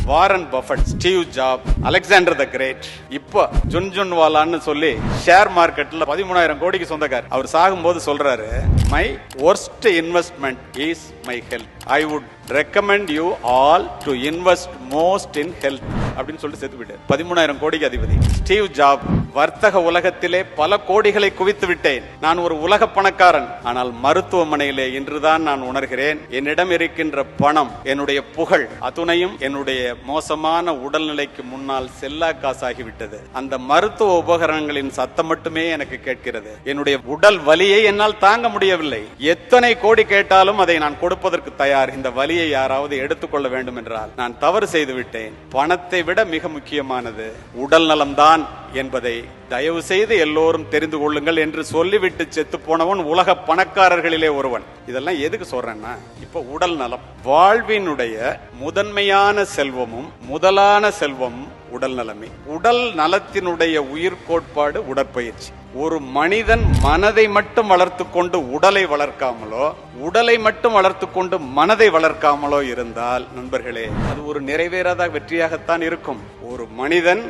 Warren Buffett, Steve Jobs, Alexander the great, இப்போ ஜுன்ஜுன்வாலான்னு சொல்லி ஷேர் மார்க்கெட்ல 13,000 கோடிக்கு சொந்தக்கார். அவர் சாகும்போது சொல்றாரு, my worst investment is my health. I would recommend you all to invest most in health அப்படின்னு சொல்லிட்டு செத்து விட்டார். 13,000 கோடிக்கு அதிபதி. ஸ்டீவ் ஜாப், வர்த்தக உலகத்திலே பல கோடிகளை குவித்து விட்டேன், நான் ஒரு உலக பணக்காரன், ஆனால் மருத்துவமனையிலே இன்றுதான் நான் உணர்கிறேன் என்னிடம் இருக்கின்ற பணம், என்னுடைய புகழ் அத்துணையும் என்னுடைய மோசமான உடல்நிலைக்கு முன்னால் செல்லா காசாகிவிட்டது. அந்த மருத்துவ உபகரணங்களின் சத்தம் மட்டுமே எனக்கு கேட்கிறது. என்னுடைய உடல் வலியை என்னால் தாங்க முடியவில்லை. எத்தனை கோடி கேட்டாலும் அதை நான் கொடுப்பதற்கு தயார். இந்த வலியை யாராவது எடுத்துக்கொள்ள வேண்டும் என்றால் நான் தவறு செய்து விட்டேன். பணத்தை விட மிக முக்கியமானது உடல் நலம்தான் என்பதை தயவு செய்து எல்லோரும் தெரிந்து கொள்ளுங்கள் என்று சொல்லிவிட்டு செத்து போனவன் உலக பணக்காரர்களிலே ஒருவன். இதெல்லாம் எதுக்கு சொல்றேன்னா, இப்ப உடல் நலம், வாழ்வினுடைய முதன்மையான செல்வமும் முதலான செல்வமும் உடல் நலமே. உடல் நலத்தினுடைய உயிர் கோட்பாடு உடற்பயிற்சி. ஒரு மனிதன் மனதை மட்டும் வளர்த்து கொண்டு உடலை வளர்க்காமலோ, உடலை மட்டும் வளர்த்து கொண்டு மனதை வளர்க்காமலோ இருந்தால் நண்பர்களே, அது ஒரு நிறைவேறாத வெற்றியாகத்தான் இருக்கும். ஒரு மனிதன்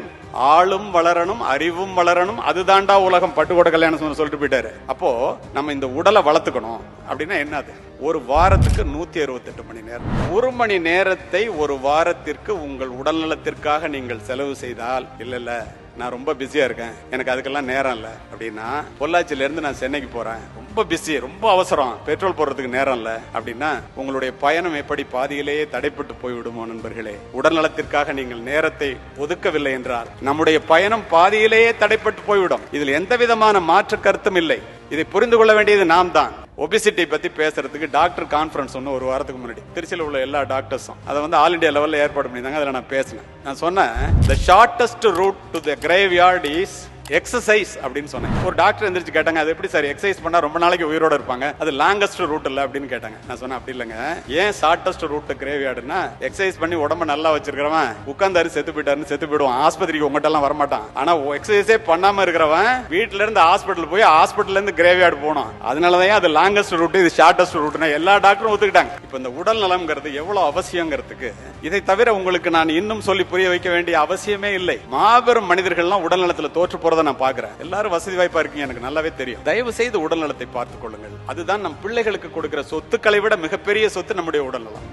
ஆளும் வளரணும், அறிவும் வளரணும், அதுதான்டா உலகம். பட்டுக்கோட்டை கல்யாணம் சொல்லிட்டு போயிட்டாரு. அப்போ நம்ம இந்த உடலை வளர்த்துக்கணும் அப்படின்னா என்னது? ஒரு வாரத்துக்கு 168 மணி நேரம். 1 மணி நேரத்தை ஒரு வாரத்திற்கு உங்கள் உடல் நலத்திற்காக நீங்கள் செலவு செய்தால், இல்ல நான் ரொம்ப பிஸியா இருக்கேன், எனக்கு அதுக்கெல்லாம் நேரம் இல்ல அப்படின்னா, பொள்ளாச்சியில இருந்து நான் சென்னைக்கு போறேன், ரொம்ப பிஸி, ரொம்ப அவசரம், பெட்ரோல் போடுறதுக்கு நேரம் இல்ல அப்படின்னா, உங்களுடைய பயணம் எப்படி பாதியிலேயே தடைப்பட்டு போய்விடுமோ நண்பர்களே. உடல் நலத்திற்காக நீங்கள் நேரத்தை ஒதுக்கவில்லை என்றால் நம்முடைய பயணம் பாதியிலேயே தடைப்பட்டு போய்விடும். இதில் எந்த விதமான மாற்று கருத்தும் இல்லை. இதை புரிந்து கொள்ள வேண்டியது நாம் தான். ஒபிசிட்டி பத்தி பேசுறதுக்கு டாக்டர் கான்ஃபரன்ஸ் ஒன்று ஒரு வாரத்துக்கு முன்னாடி திருச்சியில் உள்ள எல்லா டாக்டர்ஸும் அதை வந்து ஆல் இண்டியா லெவலில் ஏற்பாடு பண்ணியிருந்தாங்க. அதில் நான் பேசினேன். நான் சொன்னேன், the shortest route to the graveyard is exercise அப்படின்னு சொன்னேன். ஒரு டாக்டர் எந்திரிச்சு கேட்டாங்க, அது எப்படி சார் எக்ஸசைஸ் பண்ணா ரொம்ப நாளைக்கு உயிரோட இருப்பாங்க, அது லாங்கஸ்ட் ரூட் இல்ல அப்படின்னு கேட்டாங்க. நான் சொன்னேன், அப்படி இல்லைங்க, ஏன் ஷார்டஸ்ட் ரூட் கிரேவியார்டுனா, எக்ஸசைஸ் பண்ணி உடம்ப நல்லா வச்சிருக்கிறவன் உட்கார்ந்தாரு செத்து போயிட்டாருன்னு செத்து போயிடுவான், ஆஸ்பத்திரிக்கு உங்ககிட்ட எல்லாம் வரமாட்டான். ஆனா எக்ஸசைஸே பண்ணாம இருக்கிறவன் வீட்டுல இருந்து ஹாஸ்பிட்டல் போய் ஹாஸ்பிட்டல்ல இருந்து கிரேவியார்டு போனோம். அதனாலதான் அது லாங்கஸ்ட் ரூட், இது ஷார்டஸ்ட் ரூட்னா எல்லா டாக்டரும் ஒத்துக்கிட்டாங்க. இப்ப இந்த உடல் நலம்ங்கிறது எவ்வளவு அவசியங்கிறதுக்கு இதை தவிர உங்களுக்கு நான் இன்னும் சொல்லி புரிய வைக்க வேண்டிய அவசியமே இல்லை. மாபெரும் மனிதர்கள்லாம் உடல் நலத்துல தோற்று போறதை நான் பாக்குறேன். எல்லாரும் வசதி வாய்ப்பா இருக்கீங்க, எனக்கு நல்லாவே தெரியும். தயவு செய்து உடல் நலத்தை பார்த்துக் கொள்ளுங்கள். அதுதான் நம் பிள்ளைகளுக்கு கொடுக்கிற சொத்துக்களை விட மிகப்பெரிய சொத்து நம்முடைய உடல் நலம்.